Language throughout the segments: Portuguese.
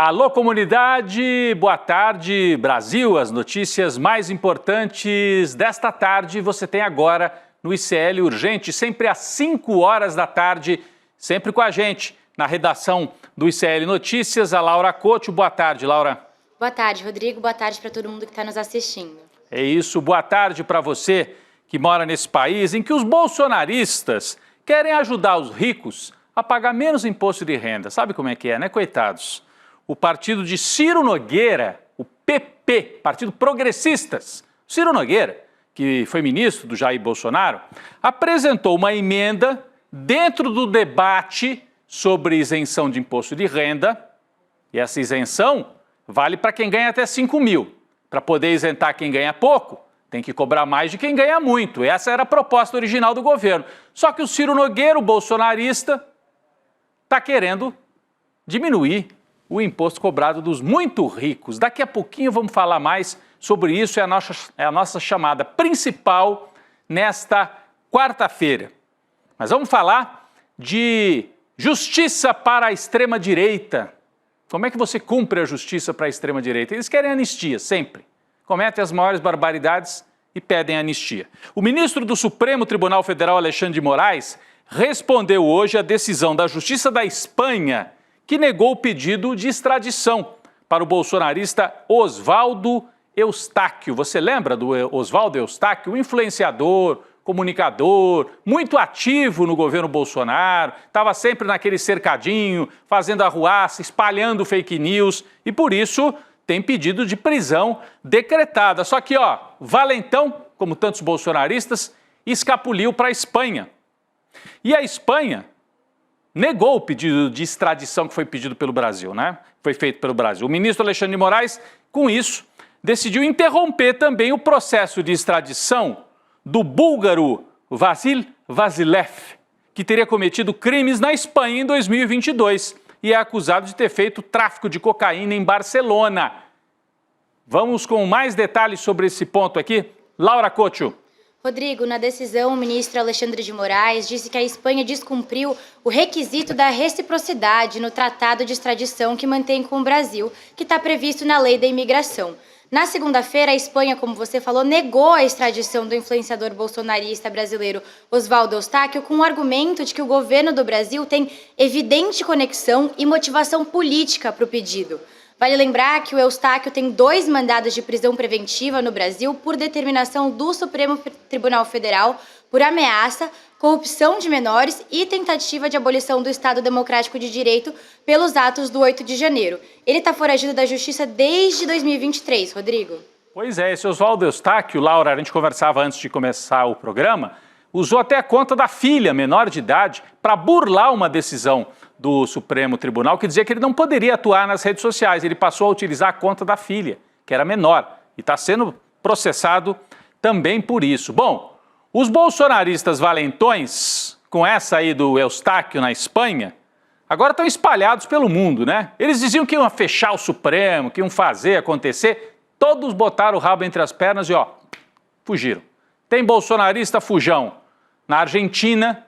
Alô, comunidade, boa tarde, Brasil. As notícias mais importantes desta tarde você tem agora no ICL Urgente, sempre às 5 horas da tarde, sempre com a gente, na redação do ICL Notícias, a Laura Couto. Boa tarde, Laura. Boa tarde, Rodrigo. Boa tarde para todo mundo que está nos assistindo. É isso, boa tarde para você que mora nesse país em que os bolsonaristas querem ajudar os ricos a pagar menos imposto de renda. Sabe como é que é, né, coitados? O partido de Ciro Nogueira, o PP, Partido Progressistas, Ciro Nogueira, que foi ministro do Jair Bolsonaro, apresentou uma emenda dentro do debate sobre isenção de imposto de renda, e essa isenção vale para quem ganha até 5 mil. Para poder isentar quem ganha pouco, tem que cobrar mais de quem ganha muito. Essa era a proposta original do governo. Só que o Ciro Nogueira, o bolsonarista, está querendo diminuir o imposto cobrado dos muito ricos. Daqui a pouquinho vamos falar mais sobre isso, é a nossa chamada principal nesta quarta-feira. Mas vamos falar de justiça para a extrema-direita. Como é que você cumpre a justiça para a extrema-direita? Eles querem anistia, sempre. Cometem as maiores barbaridades e pedem anistia. O ministro do Supremo Tribunal Federal, Alexandre de Moraes, respondeu hoje à decisão da Justiça da Espanha, que negou o pedido de extradição para o bolsonarista Oswaldo Eustáquio. Você lembra do Oswaldo Eustáquio? Um influenciador, comunicador, muito ativo no governo Bolsonaro, estava sempre naquele cercadinho, fazendo arruaça, espalhando fake news e, por isso, tem pedido de prisão decretada. Só que, valentão, como tantos bolsonaristas, escapuliu para a Espanha. E a Espanha negou o pedido de extradição que foi pedido pelo Brasil, né? Foi feito pelo Brasil. O ministro Alexandre de Moraes, com isso, decidiu interromper também o processo de extradição do búlgaro Vasil Vasilev, que teria cometido crimes na Espanha em 2022 e é acusado de ter feito tráfico de cocaína em Barcelona. Vamos com mais detalhes sobre esse ponto aqui. Laura Couto. Rodrigo, na decisão, o ministro Alexandre de Moraes disse que a Espanha descumpriu o requisito da reciprocidade no tratado de extradição que mantém com o Brasil, que está previsto na lei da imigração. Na segunda-feira, a Espanha, como você falou, negou a extradição do influenciador bolsonarista brasileiro Oswaldo Eustáquio com o argumento de que o governo do Brasil tem evidente conexão e motivação política para o pedido. Vale lembrar que o Eustáquio tem 2 mandados de prisão preventiva no Brasil por determinação do Supremo Tribunal Federal por ameaça, corrupção de menores e tentativa de abolição do Estado Democrático de Direito pelos atos do 8 de janeiro. Ele está foragido da Justiça desde 2023, Rodrigo. Pois é, esse Oswaldo Eustáquio, Laura, a gente conversava antes de começar o programa, usou até a conta da filha, menor de idade, para burlar uma decisão do Supremo Tribunal que dizia que ele não poderia atuar nas redes sociais. Ele passou a utilizar a conta da filha, que era menor, e está sendo processado também por isso. Bom, os bolsonaristas valentões, com essa aí do Eustáquio na Espanha, agora estão espalhados pelo mundo, né? Eles diziam que iam fechar o Supremo, que iam fazer acontecer, todos botaram o rabo entre as pernas e fugiram. Tem bolsonarista fujão na Argentina,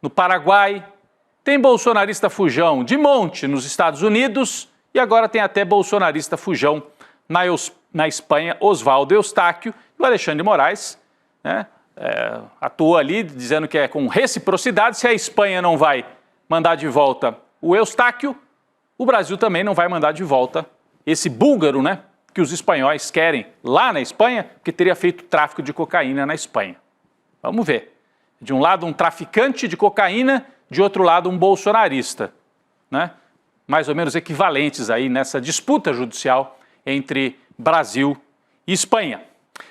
no Paraguai, tem bolsonarista fujão de monte nos Estados Unidos e agora tem até bolsonarista fujão na Espanha, Oswaldo Eustáquio. E o Alexandre de Moraes, né, atua ali dizendo que é com reciprocidade. Se a Espanha não vai mandar de volta o Eustáquio, o Brasil também não vai mandar de volta esse búlgaro, né, que os espanhóis querem lá na Espanha, que teria feito tráfico de cocaína na Espanha. Vamos ver. De um lado, um traficante de cocaína, de outro lado, um bolsonarista, né? Mais ou menos equivalentes aí nessa disputa judicial entre Brasil e Espanha.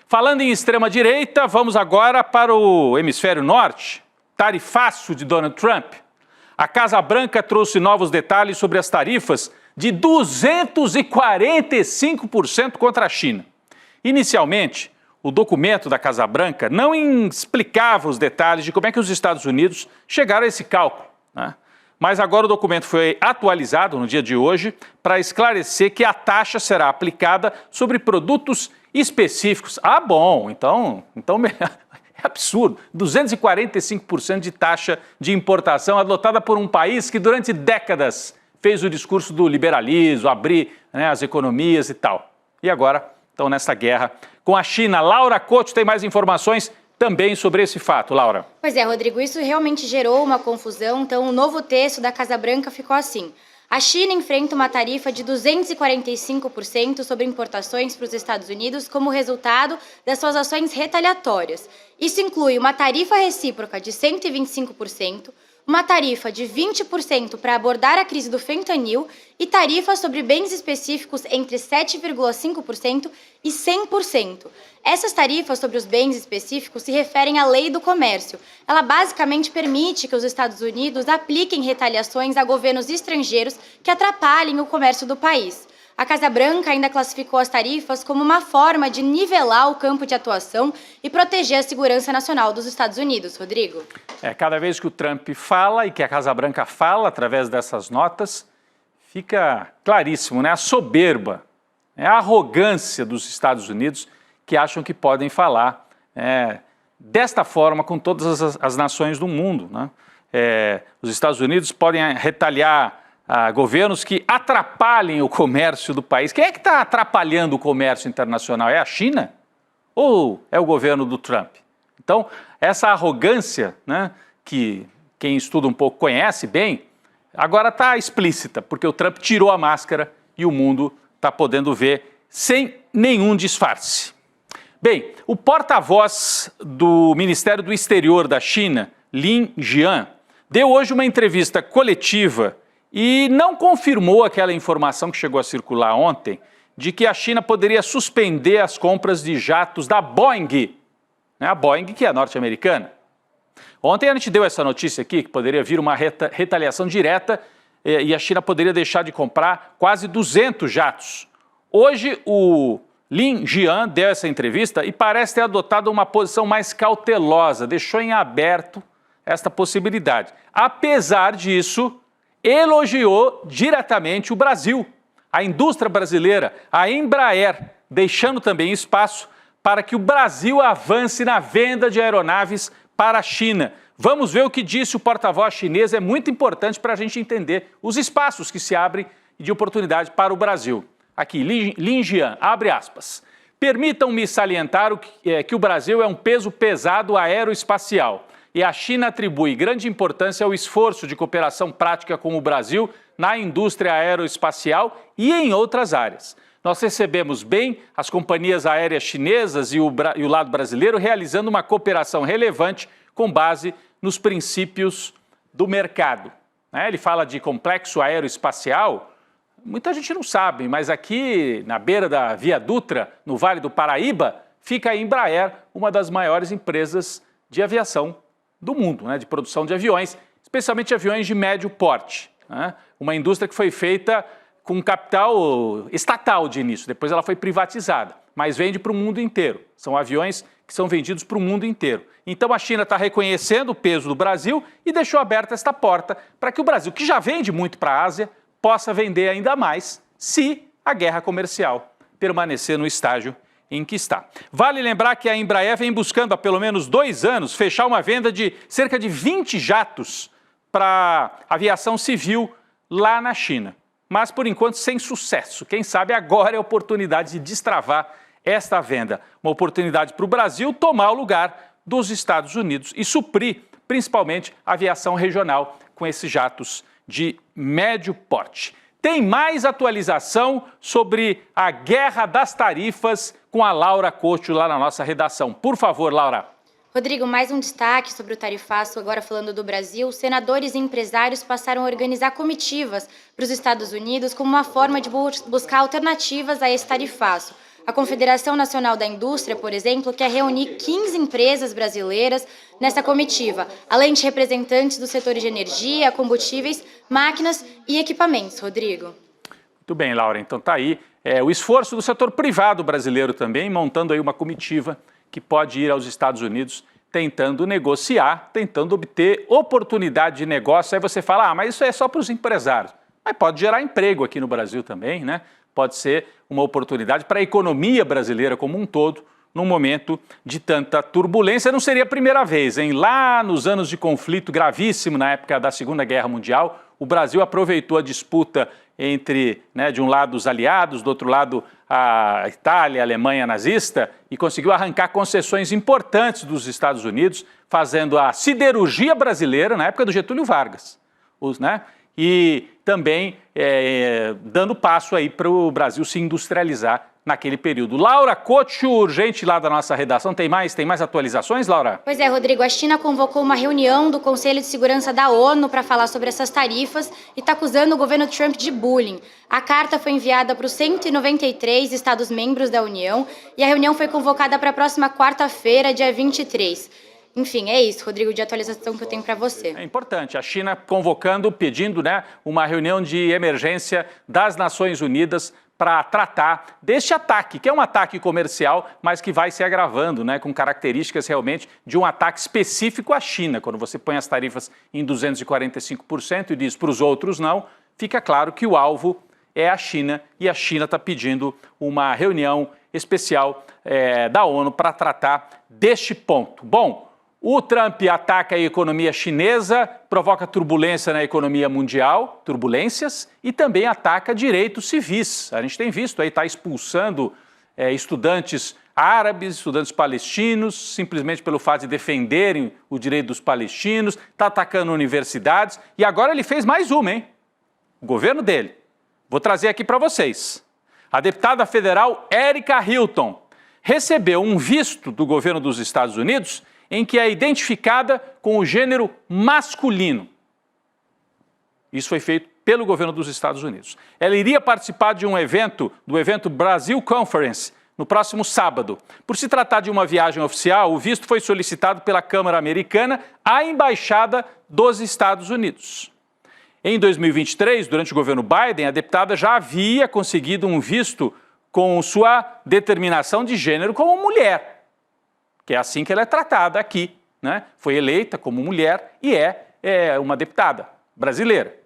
Falando em extrema-direita, vamos agora para o hemisfério norte. Tarifaço de Donald Trump. A Casa Branca trouxe novos detalhes sobre as tarifas de 245% contra a China. Inicialmente, o documento da Casa Branca não explicava os detalhes de como é que os Estados Unidos chegaram a esse cálculo, né? Mas agora o documento foi atualizado no dia de hoje para esclarecer que a taxa será aplicada sobre produtos específicos. Ah, bom, então é absurdo. 245% de taxa de importação adotada por um país que durante décadas fez o discurso do liberalismo, abrir, né, as economias e tal. E agora estão nessa guerra com a China. Laura Couto tem mais informações também sobre esse fato, Laura. Pois é, Rodrigo, isso realmente gerou uma confusão. Então, o novo texto da Casa Branca ficou assim: a China enfrenta uma tarifa de 245% sobre importações para os Estados Unidos como resultado das suas ações retaliatórias. Isso inclui uma tarifa recíproca de 125%, uma tarifa de 20% para abordar a crise do fentanil e tarifas sobre bens específicos entre 7,5% e 100%. Essas tarifas sobre os bens específicos se referem à Lei do Comércio. Ela basicamente permite que os Estados Unidos apliquem retaliações a governos estrangeiros que atrapalhem o comércio do país. A Casa Branca ainda classificou as tarifas como uma forma de nivelar o campo de atuação e proteger a segurança nacional dos Estados Unidos. Rodrigo? Cada vez que o Trump fala e que a Casa Branca fala através dessas notas, fica claríssimo, né? A soberba, a arrogância dos Estados Unidos que acham que podem falar desta forma com todas as nações do mundo, né? Os Estados Unidos podem retaliar a governos que atrapalhem o comércio do país. Quem é que está atrapalhando o comércio internacional? É a China? Ou é o governo do Trump? Então, essa arrogância, né, que quem estuda um pouco conhece bem, agora está explícita, porque o Trump tirou a máscara e o mundo está podendo ver sem nenhum disfarce. Bem, o porta-voz do Ministério do Exterior da China, Lin Jian, deu hoje uma entrevista coletiva e não confirmou aquela informação que chegou a circular ontem de que a China poderia suspender as compras de jatos da Boeing, né? A Boeing, que é norte-americana. Ontem a gente deu essa notícia aqui, que poderia vir uma retaliação direta e a China poderia deixar de comprar quase 200 jatos. Hoje o Lin Jian deu essa entrevista e parece ter adotado uma posição mais cautelosa, deixou em aberto esta possibilidade. Apesar disso, elogiou diretamente o Brasil, a indústria brasileira, a Embraer, deixando também espaço para que o Brasil avance na venda de aeronaves para a China. Vamos ver o que disse o porta-voz chinês, é muito importante para a gente entender os espaços que se abrem de oportunidade para o Brasil. Aqui, Lin Jian, abre aspas. Permitam-me salientar que o Brasil é um peso pesado aeroespacial e a China atribui grande importância ao esforço de cooperação prática com o Brasil na indústria aeroespacial e em outras áreas. Nós recebemos bem as companhias aéreas chinesas e o lado brasileiro realizando uma cooperação relevante com base nos princípios do mercado. Ele fala de complexo aeroespacial, muita gente não sabe, mas aqui na beira da Via Dutra, no Vale do Paraíba, fica a Embraer, uma das maiores empresas de aviação do mundo, de produção de aviões, especialmente aviões de médio porte. Uma indústria que foi feita com capital estatal de início, depois ela foi privatizada, mas vende para o mundo inteiro. São aviões que são vendidos para o mundo inteiro. Então a China está reconhecendo o peso do Brasil e deixou aberta esta porta para que o Brasil, que já vende muito para a Ásia, possa vender ainda mais se a guerra comercial permanecer no estágio em que está. Vale lembrar que a Embraer vem buscando há pelo menos 2 anos fechar uma venda de cerca de 20 jatos para aviação civil lá na China. Mas, por enquanto, sem sucesso. Quem sabe agora é a oportunidade de destravar esta venda. Uma oportunidade para o Brasil tomar o lugar dos Estados Unidos e suprir, principalmente, a aviação regional com esses jatos de médio porte. Tem mais atualização sobre a guerra das tarifas com a Laura Couto lá na nossa redação. Por favor, Laura. Rodrigo, mais um destaque sobre o tarifaço, agora falando do Brasil. Senadores e empresários passaram a organizar comitivas para os Estados Unidos como uma forma de buscar alternativas a esse tarifaço. A Confederação Nacional da Indústria, por exemplo, quer reunir 15 empresas brasileiras nessa comitiva, além de representantes dos setores de energia, combustíveis, máquinas e equipamentos. Rodrigo. Muito bem, Laura. Então tá aí o esforço do setor privado brasileiro também, montando aí uma comitiva que pode ir aos Estados Unidos tentando negociar, tentando obter oportunidade de negócio. Aí você fala, mas isso é só para os empresários. Mas pode gerar emprego aqui no Brasil também, né? Pode ser uma oportunidade para a economia brasileira como um todo, num momento de tanta turbulência. Não seria a primeira vez, hein? Lá nos anos de conflito gravíssimo, na época da Segunda Guerra Mundial, o Brasil aproveitou a disputa entre, né, de um lado os aliados, do outro lado a Itália, a Alemanha nazista, e conseguiu arrancar concessões importantes dos Estados Unidos, fazendo a siderurgia brasileira na época do Getúlio Vargas, né? E também dando passo aí para o Brasil se industrializar naquele período. Laura Couto, urgente lá da nossa redação, tem mais atualizações, Laura? Pois é, Rodrigo, a China convocou uma reunião do Conselho de Segurança da ONU para falar sobre essas tarifas e está acusando o governo Trump de bullying. A carta foi enviada para os 193 Estados-membros da União e a reunião foi convocada para a próxima quarta-feira, dia 23. Enfim, é isso, Rodrigo, de atualização que eu tenho para você. É importante, a China convocando, pedindo, né, uma reunião de emergência das Nações Unidas para tratar deste ataque, que é um ataque comercial, mas que vai se agravando, né, com características realmente de um ataque específico à China. Quando você põe as tarifas em 245% e diz para os outros não, fica claro que o alvo é a China e a China está pedindo uma reunião especial da ONU para tratar deste ponto. Bom, o Trump ataca a economia chinesa, provoca turbulência na economia mundial, turbulências, e também ataca direitos civis. A gente tem visto aí, está expulsando estudantes árabes, estudantes palestinos, simplesmente pelo fato de defenderem o direito dos palestinos, está atacando universidades, e agora ele fez mais uma, hein? O governo dele. Vou trazer aqui para vocês. A deputada federal Erika Hilton recebeu um visto do governo dos Estados Unidos em que é identificada com o gênero masculino. Isso foi feito pelo governo dos Estados Unidos. Ela iria participar de um evento, do evento Brasil Conference, no próximo sábado. Por se tratar de uma viagem oficial, o visto foi solicitado pela Câmara Americana à Embaixada dos Estados Unidos. Em 2023, durante o governo Biden, a deputada já havia conseguido um visto com sua determinação de gênero como mulher, que é assim que ela é tratada aqui, né? Foi eleita como mulher e é uma deputada brasileira.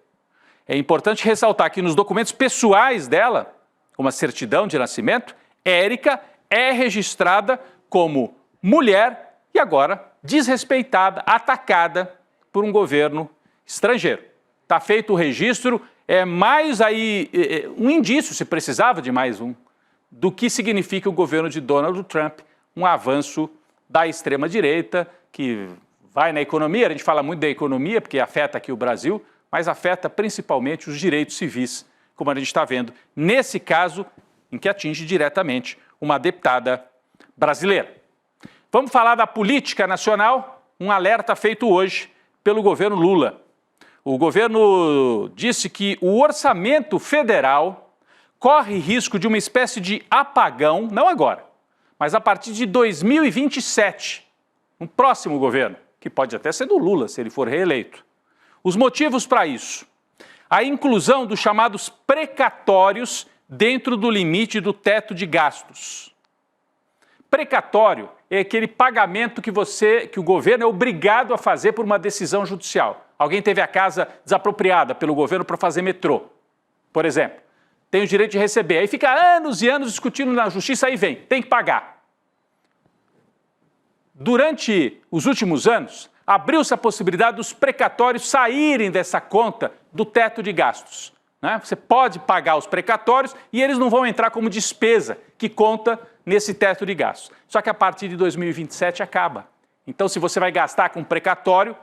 É importante ressaltar que nos documentos pessoais dela, como a certidão de nascimento, Erika é registrada como mulher e agora desrespeitada, atacada por um governo estrangeiro. Está feito o registro, mais aí um indício, se precisava de mais um, do que significa o governo de Donald Trump, um avanço da extrema-direita, que vai na economia, a gente fala muito da economia, porque afeta aqui o Brasil, mas afeta principalmente os direitos civis, como a gente está vendo nesse caso, em que atinge diretamente uma deputada brasileira. Vamos falar da política nacional, um alerta feito hoje pelo governo Lula. O governo disse que o orçamento federal corre risco de uma espécie de apagão, não agora, mas a partir de 2027, um próximo governo, que pode até ser do Lula, se ele for reeleito. Os motivos para isso: a inclusão dos chamados precatórios dentro do limite do teto de gastos. Precatório é aquele pagamento que o governo é obrigado a fazer por uma decisão judicial. Alguém teve a casa desapropriada pelo governo para fazer metrô, por exemplo. Tem o direito de receber. Aí fica anos e anos discutindo na justiça, aí vem, tem que pagar. Durante os últimos anos, abriu-se a possibilidade dos precatórios saírem dessa conta do teto de gastos, né? Você pode pagar os precatórios e eles não vão entrar como despesa que conta nesse teto de gastos. Só que a partir de 2027 acaba. Então, se você vai gastar com precatório,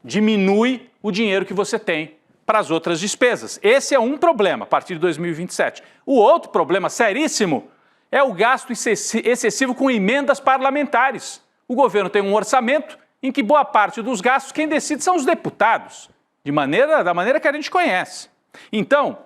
diminui o dinheiro que você tem para as outras despesas. Esse é um problema a partir de 2027. O outro problema seríssimo é o gasto excessivo com emendas parlamentares. O governo tem um orçamento em que boa parte dos gastos quem decide são os deputados, da maneira que a gente conhece. Então,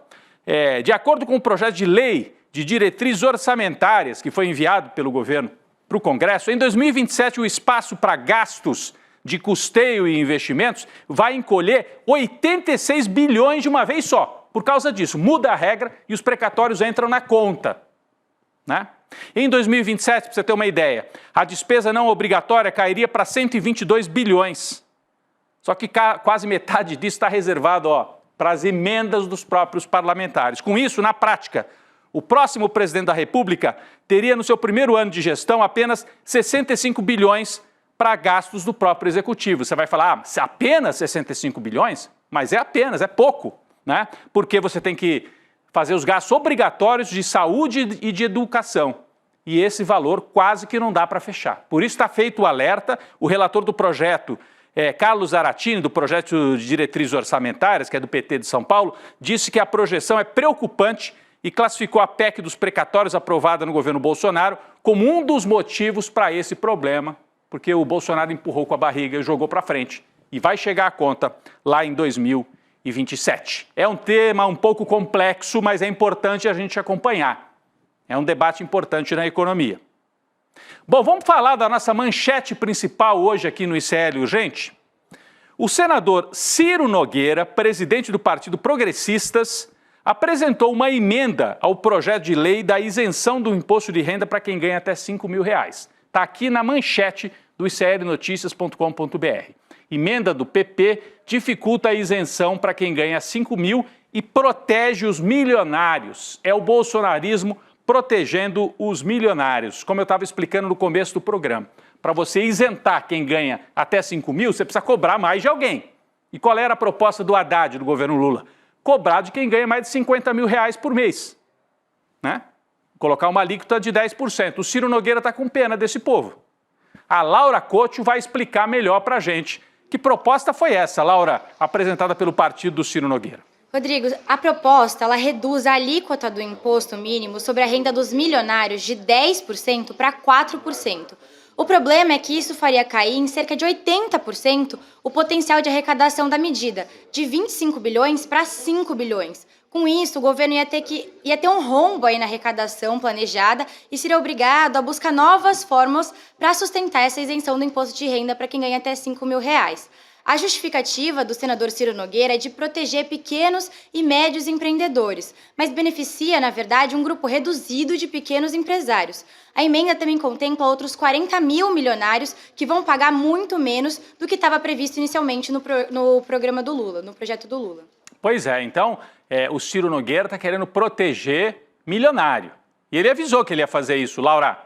de acordo com o projeto de lei de diretrizes orçamentárias que foi enviado pelo governo para o Congresso, em 2027 o espaço para gastos de custeio e investimentos vai encolher 86 bilhões de uma vez só. Por causa disso, muda a regra e os precatórios entram na conta, né? Em 2027, para você ter uma ideia, a despesa não obrigatória cairia para 122 bilhões. Só que quase metade disso está reservado para as emendas dos próprios parlamentares. Com isso, na prática, o próximo presidente da República teria no seu primeiro ano de gestão apenas 65 bilhões para gastos do próprio executivo. Você vai falar, apenas 65 bilhões? mas é apenas, é pouco, né? Porque você tem que fazer os gastos obrigatórios de saúde e de educação. E esse valor quase que não dá para fechar. Por isso está feito o alerta, o relator do projeto, Carlos Zaratini, do projeto de diretrizes orçamentárias, que é do PT de São Paulo, disse que a projeção é preocupante e classificou a PEC dos precatórios aprovada no governo Bolsonaro como um dos motivos para esse problema, porque o Bolsonaro empurrou com a barriga e jogou para frente. E vai chegar a conta lá em 2027. É um tema um pouco complexo, mas é importante a gente acompanhar. É um debate importante na economia. Bom, vamos falar da nossa manchete principal hoje aqui no ICL Urgente? O senador Ciro Nogueira, presidente do Partido Progressistas, apresentou uma emenda ao projeto de lei da isenção do imposto de renda para quem ganha até R$5.000. Está aqui na manchete do iclnoticias.com.br. Emenda do PP dificulta a isenção para quem ganha 5 mil e protege os milionários. É o bolsonarismo protegendo os milionários, como eu estava explicando no começo do programa. Para você isentar quem ganha até 5 mil, você precisa cobrar mais de alguém. E qual era a proposta do Haddad, do governo Lula? Cobrar de quem ganha mais de R$50 mil por mês. Né? Colocar uma alíquota de 10%. O Ciro Nogueira está com pena desse povo. A Laura Couto vai explicar melhor para a gente que proposta foi essa, Laura, apresentada pelo partido do Ciro Nogueira. Rodrigo, a proposta ela reduz a alíquota do imposto mínimo sobre a renda dos milionários de 10% para 4%. O problema é que isso faria cair em cerca de 80% o potencial de arrecadação da medida, de 25 bilhões para 5 bilhões. Com isso, o governo ia ter um rombo aí na arrecadação planejada e seria obrigado a buscar novas formas para sustentar essa isenção do imposto de renda para quem ganha até R$5.000. A justificativa do senador Ciro Nogueira é de proteger pequenos e médios empreendedores, mas beneficia, na verdade, um grupo reduzido de pequenos empresários. A emenda também contempla outros 40 mil milionários que vão pagar muito menos do que estava previsto inicialmente no programa do Lula, no projeto do Lula. Pois é, então o Ciro Nogueira está querendo proteger milionário. E ele avisou que ele ia fazer isso, Laura.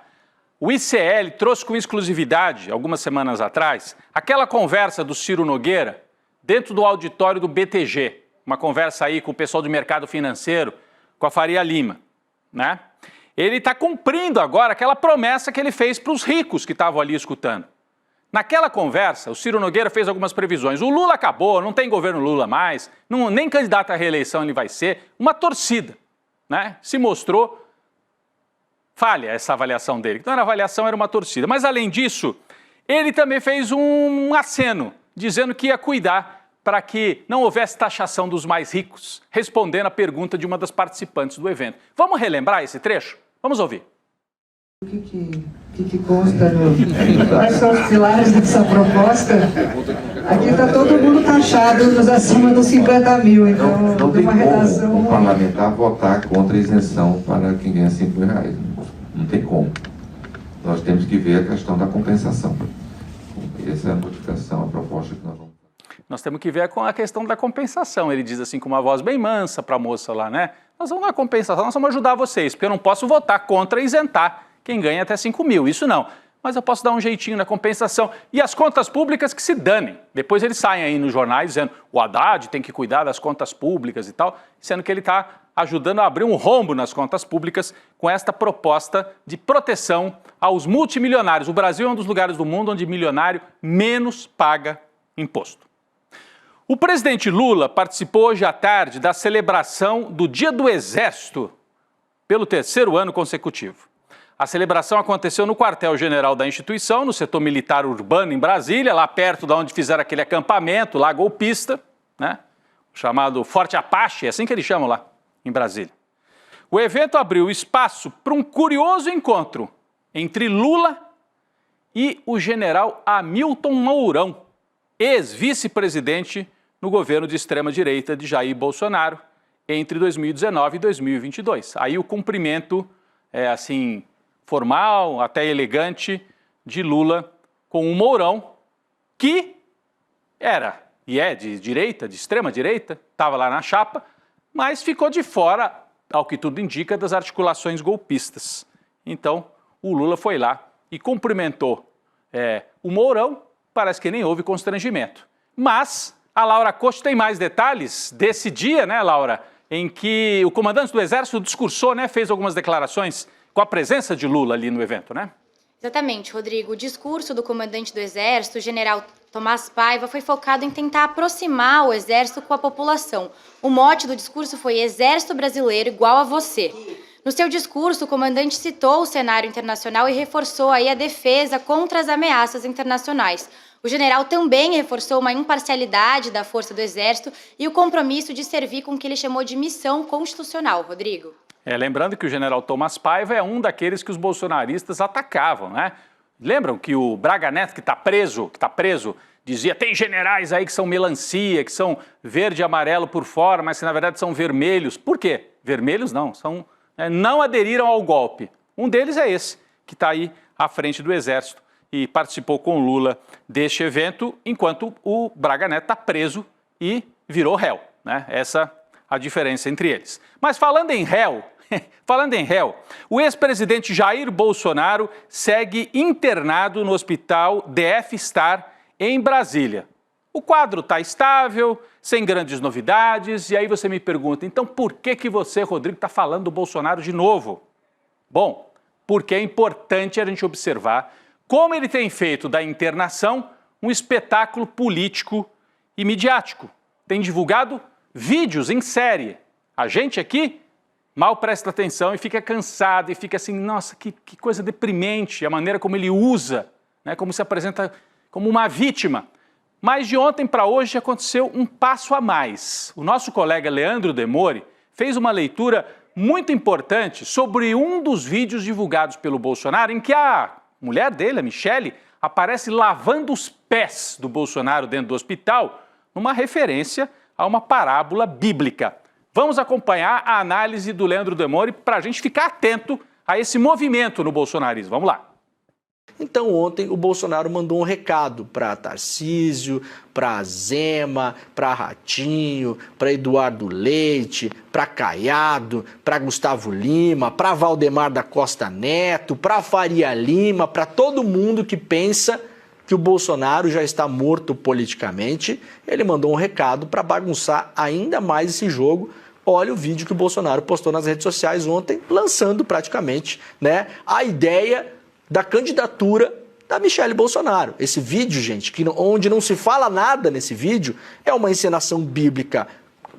O ICL trouxe com exclusividade, algumas semanas atrás, aquela conversa do Ciro Nogueira dentro do auditório do BTG. Uma conversa aí com o pessoal do mercado financeiro, com a Faria Lima, né? Ele está cumprindo agora aquela promessa que ele fez para os ricos que estavam ali escutando. Naquela conversa, o Ciro Nogueira fez algumas previsões. O Lula acabou, não tem governo Lula mais, nem candidato à reeleição ele vai ser. Uma torcida, né? Se mostrou falha essa avaliação dele. Então, a avaliação era uma torcida. Mas, além disso, ele também fez um aceno, dizendo que ia cuidar para que não houvesse taxação dos mais ricos, respondendo à pergunta de uma das participantes do evento. Vamos relembrar esse trecho? Vamos ouvir. O que consta? Quais são os pilares dessa proposta? Aqui está todo mundo taxado nos acima dos 50 mil, então não tem uma redação... como o parlamentar votar contra a isenção para quem ganha R$5.000. Não tem como. Nós temos que ver a questão da compensação. Essa é a notificação, a proposta que nós vamos... Nós temos que ver com a questão da compensação. Ele diz assim com uma voz bem mansa para a moça lá, né? Nós vamos dar compensação, nós vamos ajudar vocês, porque eu não posso votar contra isentar quem ganha até 5 mil, isso não. Mas eu posso dar um jeitinho na compensação. E as contas públicas que se danem. Depois eles saem aí nos jornais dizendo o Haddad tem que cuidar das contas públicas e tal, sendo que ele está ajudando a abrir um rombo nas contas públicas com esta proposta de proteção aos multimilionários. O Brasil é um dos lugares do mundo onde milionário menos paga imposto. O presidente Lula participou hoje à tarde da celebração do Dia do Exército pelo 3º ano consecutivo. A celebração aconteceu no quartel-general da instituição, no setor militar urbano em Brasília, lá perto de onde fizeram aquele acampamento, lá golpista, né? Chamado Forte Apache, é assim que eles chamam lá, em Brasília. O evento abriu espaço para um curioso encontro entre Lula e o general Hamilton Mourão, ex-vice-presidente no governo de extrema-direita de Jair Bolsonaro, entre 2019 e 2022. Aí o cumprimento assim, formal, até elegante, de Lula com o Mourão, que era e é de direita, de extrema-direita, estava lá na chapa, mas ficou de fora, ao que tudo indica, das articulações golpistas. Então, o Lula foi lá e cumprimentou o Mourão, parece que nem houve constrangimento. Mas A Laura Costa tem mais detalhes desse dia, né, Laura, em que o comandante do Exército discursou, né, fez algumas declarações com a presença de Lula ali no evento, né? Exatamente, Rodrigo. O discurso do comandante do Exército, o general Tomás Paiva, foi focado em tentar aproximar o Exército com a população. O mote do discurso foi Exército Brasileiro igual a você. No seu discurso, o comandante citou o cenário internacional e reforçou aí a defesa contra as ameaças internacionais. O general também reforçou uma imparcialidade da Força do Exército e o compromisso de servir com o que ele chamou de missão constitucional, Rodrigo. Lembrando que o general Tomás Paiva é um daqueles que os bolsonaristas atacavam, né? Lembram que o Braga Neto, que está preso, dizia tem generais aí que são melancia, que são verde e amarelo por fora, mas que na verdade são vermelhos. Por quê? Vermelhos não, não aderiram ao golpe. Um deles é esse, que está aí à frente do Exército e participou com Lula deste evento, enquanto o Braga Neto está preso e virou réu, né? Essa a diferença entre eles. Mas falando em réu, o ex-presidente Jair Bolsonaro segue internado no hospital DF Star em Brasília. O quadro está estável, sem grandes novidades, e aí você me pergunta, então por que você, Rodrigo, está falando do Bolsonaro de novo? Bom, porque é importante a gente observar como ele tem feito da internação um espetáculo político e midiático. Tem divulgado vídeos em série. A gente aqui mal presta atenção e fica cansado e fica assim, nossa, que coisa deprimente, a maneira como ele usa, né, como se apresenta como uma vítima. Mas de ontem para hoje aconteceu um passo a mais. O nosso colega Leandro Demore fez uma leitura muito importante sobre um dos vídeos divulgados pelo Bolsonaro em que a mulher dele, a Michele, aparece lavando os pés do Bolsonaro dentro do hospital, numa referência a uma parábola bíblica. Vamos acompanhar a análise do Leandro Demore para a gente ficar atento a esse movimento no bolsonarismo. Vamos lá. Então ontem o Bolsonaro mandou um recado para Tarcísio, para Zema, para Ratinho, para Eduardo Leite, para Caiado, para Gustavo Lima, para Valdemar da Costa Neto, para Faria Lima, para todo mundo que pensa que o Bolsonaro já está morto politicamente. Ele mandou um recado para bagunçar ainda mais esse jogo. Olha o vídeo que o Bolsonaro postou nas redes sociais ontem, lançando praticamente, né, a ideia da candidatura da Michele Bolsonaro. Esse vídeo, gente, onde não se fala nada nesse vídeo, é uma encenação bíblica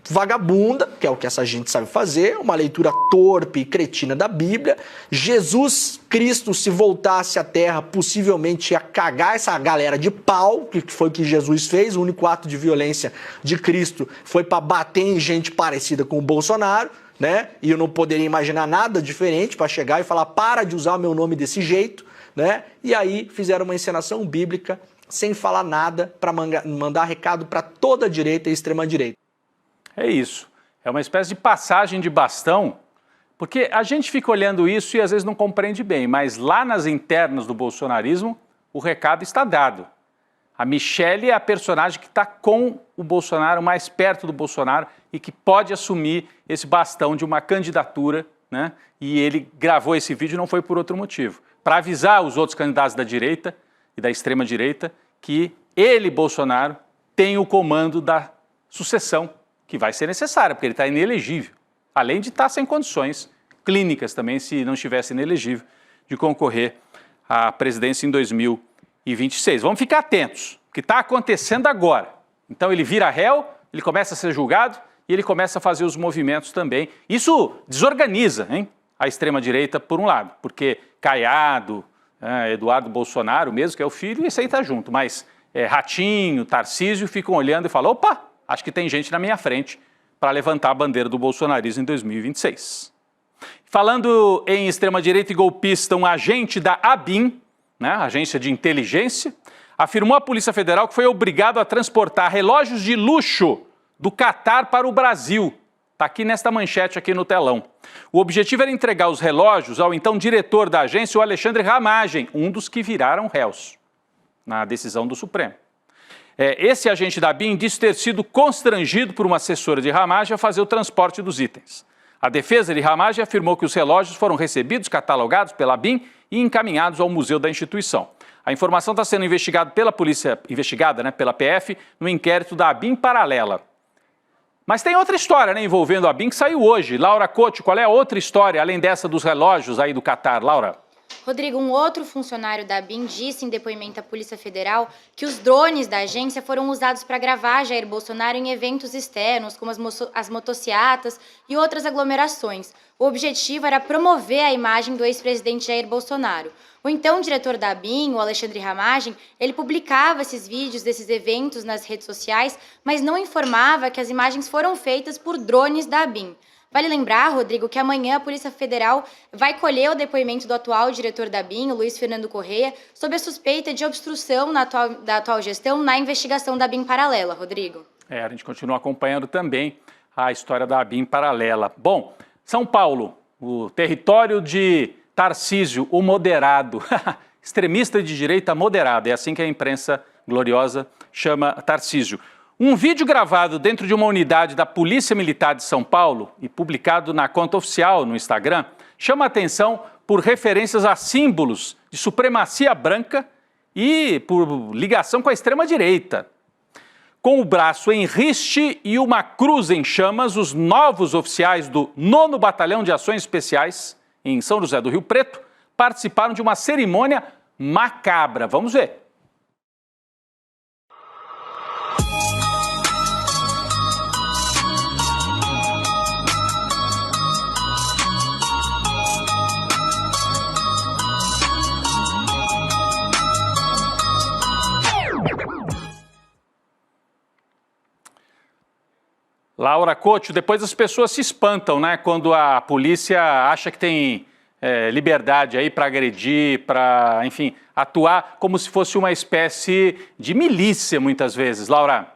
vagabunda, que é o que essa gente sabe fazer, uma leitura torpe e cretina da Bíblia. Jesus Cristo, se voltasse à Terra, possivelmente ia cagar essa galera de pau, que foi o que Jesus fez. O único ato de violência de Cristo foi para bater em gente parecida com o Bolsonaro, né? E eu não poderia imaginar nada diferente para chegar e falar, para de usar o meu nome desse jeito, né? E aí fizeram uma encenação bíblica sem falar nada para mandar recado para toda a direita e extrema direita. É isso, é uma espécie de passagem de bastão, porque a gente fica olhando isso e às vezes não compreende bem, mas lá nas internas do bolsonarismo o recado está dado. A Michele é a personagem que está com o Bolsonaro, mais perto do Bolsonaro e que pode assumir esse bastão de uma candidatura, né? E ele gravou esse vídeo não foi por outro motivo, para avisar os outros candidatos da direita e da extrema direita que ele, Bolsonaro, tem o comando da sucessão que vai ser necessária, porque ele está inelegível, além de estar sem condições clínicas também, se não estivesse inelegível, de concorrer à presidência em 2026. Vamos ficar atentos, o que está acontecendo agora. Então ele vira réu, ele começa a ser julgado e ele começa a fazer os movimentos também. Isso desorganiza, hein, a extrema-direita por um lado, porque Caiado, Eduardo Bolsonaro mesmo, que é o filho, esse aí está junto, mas Ratinho, Tarcísio ficam olhando e falam, opa, acho que tem gente na minha frente para levantar a bandeira do bolsonarismo em 2026. Falando em extrema-direita e golpista, um agente da ABIN, né, agência de inteligência, afirmou à Polícia Federal que foi obrigado a transportar relógios de luxo do Catar para o Brasil. Está aqui nesta manchete aqui no telão. O objetivo era entregar os relógios ao então diretor da agência, o Alexandre Ramagem, um dos que viraram réus na decisão do Supremo. Esse agente da ABIN disse ter sido constrangido por uma assessora de Ramagem a fazer o transporte dos itens. A defesa de Ramagem afirmou que os relógios foram recebidos, catalogados pela ABIN e encaminhados ao museu da instituição. A informação está sendo investigada pela polícia, pela PF, no inquérito da ABIN Paralela. Mas tem outra história, né, envolvendo a ABIN que saiu hoje. Laura Couto, qual é a outra história, além dessa dos relógios aí do Catar, Laura? Rodrigo, um outro funcionário da ABIN disse em depoimento à Polícia Federal que os drones da agência foram usados para gravar Jair Bolsonaro em eventos externos, como as motociatas e outras aglomerações. O objetivo era promover a imagem do ex-presidente Jair Bolsonaro. O então diretor da ABIN, o Alexandre Ramagem, ele publicava esses vídeos desses eventos nas redes sociais, mas não informava que as imagens foram feitas por drones da ABIN. Vale lembrar, Rodrigo, que amanhã a Polícia Federal vai colher o depoimento do atual diretor da ABIN, o Luiz Fernando Correia, sob a suspeita de obstrução da atual gestão na investigação da ABIN Paralela, Rodrigo. A gente continua acompanhando também a história da ABIN Paralela. Bom, São Paulo, o território de Tarcísio, o moderado, extremista de direita moderado, é assim que a imprensa gloriosa chama Tarcísio. Um vídeo gravado dentro de uma unidade da Polícia Militar de São Paulo e publicado na conta oficial no Instagram chama a atenção por referências a símbolos de supremacia branca e por ligação com a extrema-direita. Com o braço em riste e uma cruz em chamas, os novos oficiais do 9º Batalhão de Ações Especiais, em São José do Rio Preto, participaram de uma cerimônia macabra. Vamos ver. Laura Couto, depois as pessoas se espantam, né, quando a polícia acha que tem liberdade aí para agredir, para, enfim, atuar como se fosse uma espécie de milícia muitas vezes. Laura?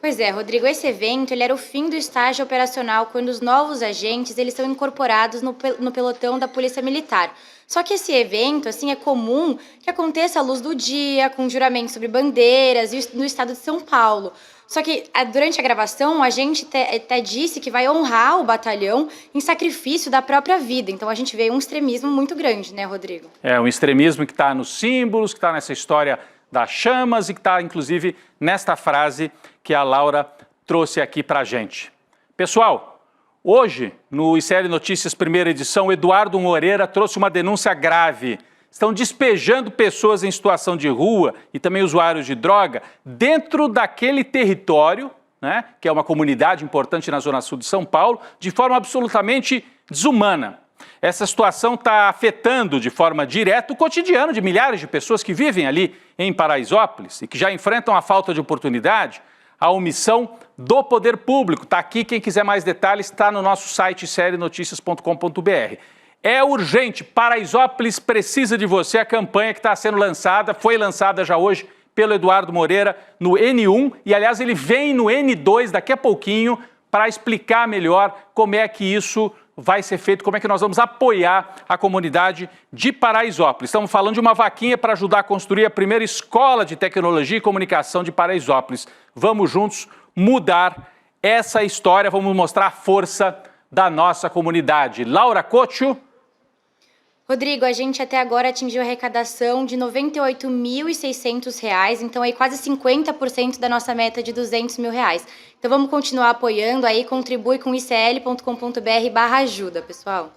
Pois é, Rodrigo, esse evento ele era o fim do estágio operacional quando os novos agentes eles são incorporados no pelotão da Polícia Militar. Só que esse evento, assim, é comum que aconteça à luz do dia, com juramento sobre bandeiras no estado de São Paulo. Só que durante a gravação, a gente até disse que vai honrar o batalhão em sacrifício da própria vida. Então a gente vê um extremismo muito grande, né, Rodrigo? É, um extremismo que está nos símbolos, que está nessa história das chamas e que está, inclusive, nesta frase que a Laura trouxe aqui para a gente. Pessoal, hoje, no ICL Notícias, primeira edição, Eduardo Moreira trouxe uma denúncia grave. Estão despejando pessoas em situação de rua e também usuários de droga dentro daquele território, né, que é uma comunidade importante na Zona Sul de São Paulo, de forma absolutamente desumana. Essa situação está afetando de forma direta o cotidiano de milhares de pessoas que vivem ali em Paraisópolis e que já enfrentam a falta de oportunidade, a omissão do poder público. Está aqui, quem quiser mais detalhes, está no nosso site iclnoticias.com.br. É urgente, Paraisópolis precisa de você, a campanha que está sendo lançada, foi lançada já hoje pelo Eduardo Moreira no N1 e, aliás, ele vem no N2 daqui a pouquinho para explicar melhor como é que isso vai ser feito, como é que nós vamos apoiar a comunidade de Paraisópolis. Estamos falando de uma vaquinha para ajudar a construir a primeira escola de tecnologia e comunicação de Paraisópolis. Vamos juntos mudar essa história, vamos mostrar a força da nossa comunidade. Laura Couto. Rodrigo, a gente até agora atingiu a arrecadação de R$ 98.600, então aí quase 50% da nossa meta de R$ 200 mil. Então vamos continuar apoiando aí, contribui com icl.com.br/ajuda, pessoal.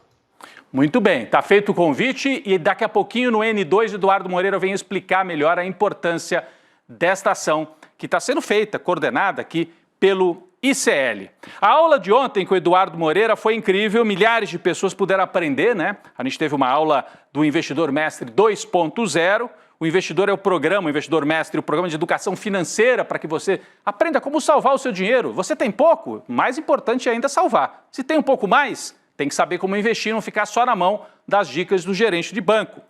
Muito bem, está feito o convite e daqui a pouquinho no N2 Eduardo Moreira vem explicar melhor a importância desta ação que está sendo feita, coordenada aqui pelo ICL. A aula de ontem com o Eduardo Moreira foi incrível, milhares de pessoas puderam aprender, né? A gente teve uma aula do Investidor Mestre 2.0. O Investidor é o programa, o Investidor Mestre, o programa de educação financeira para que você aprenda como salvar o seu dinheiro. Você tem pouco? Mais importante ainda é salvar. Se tem um pouco mais, tem que saber como investir, não ficar só na mão das dicas do gerente de banco.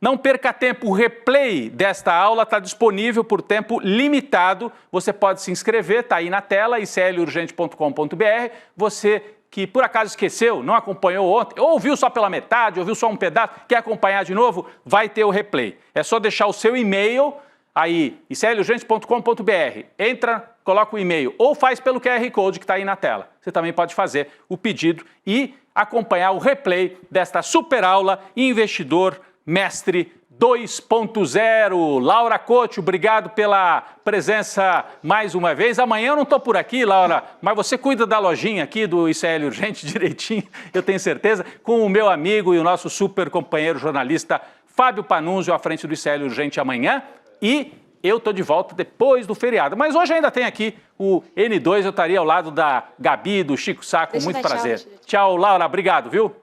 Não perca tempo, o replay desta aula está disponível por tempo limitado. Você pode se inscrever, está aí na tela, iclurgente.com.br. Você que por acaso esqueceu, não acompanhou ontem, ou ouviu só pela metade, ouviu só um pedaço, quer acompanhar de novo, vai ter o replay. É só deixar o seu e-mail aí, iclurgente.com.br. Entra, coloca o e-mail ou faz pelo QR Code que está aí na tela. Você também pode fazer o pedido e acompanhar o replay desta super aula Investidor Mestre 2.0. Laura Couto, obrigado pela presença mais uma vez. Amanhã eu não estou por aqui, Laura, mas você cuida da lojinha aqui do ICL Urgente direitinho, eu tenho certeza, com o meu amigo e o nosso super companheiro jornalista Fábio Panunzio à frente do ICL Urgente amanhã. E eu estou de volta depois do feriado. Mas hoje ainda tem aqui o N2, eu estaria ao lado da Gabi, do Chico Sá, com muito prazer. Tchau, Laura, obrigado, viu?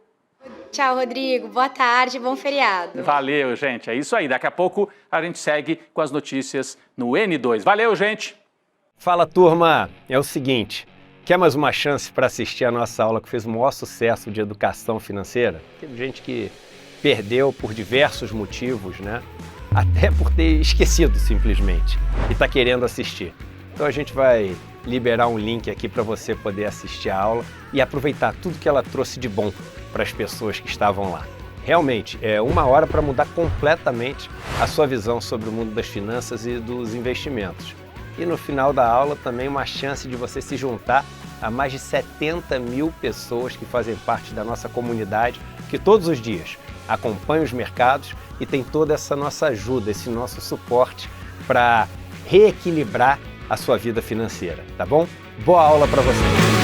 Tchau, Rodrigo. Boa tarde, bom feriado. Valeu, gente. É isso aí. Daqui a pouco a gente segue com as notícias no N2. Valeu, gente. Fala, turma. É o seguinte, quer mais uma chance para assistir a nossa aula que fez o maior sucesso de educação financeira? Teve gente que perdeu por diversos motivos, né? Até por ter esquecido simplesmente e está querendo assistir. Então a gente vai liberar um link aqui para você poder assistir a aula e aproveitar tudo que ela trouxe de bom para as pessoas que estavam lá. Realmente, é uma hora para mudar completamente a sua visão sobre o mundo das finanças e dos investimentos. E no final da aula também uma chance de você se juntar a mais de 70 mil pessoas que fazem parte da nossa comunidade, que todos os dias acompanham os mercados e tem toda essa nossa ajuda, esse nosso suporte para reequilibrar a sua vida financeira, tá bom? Boa aula para vocês!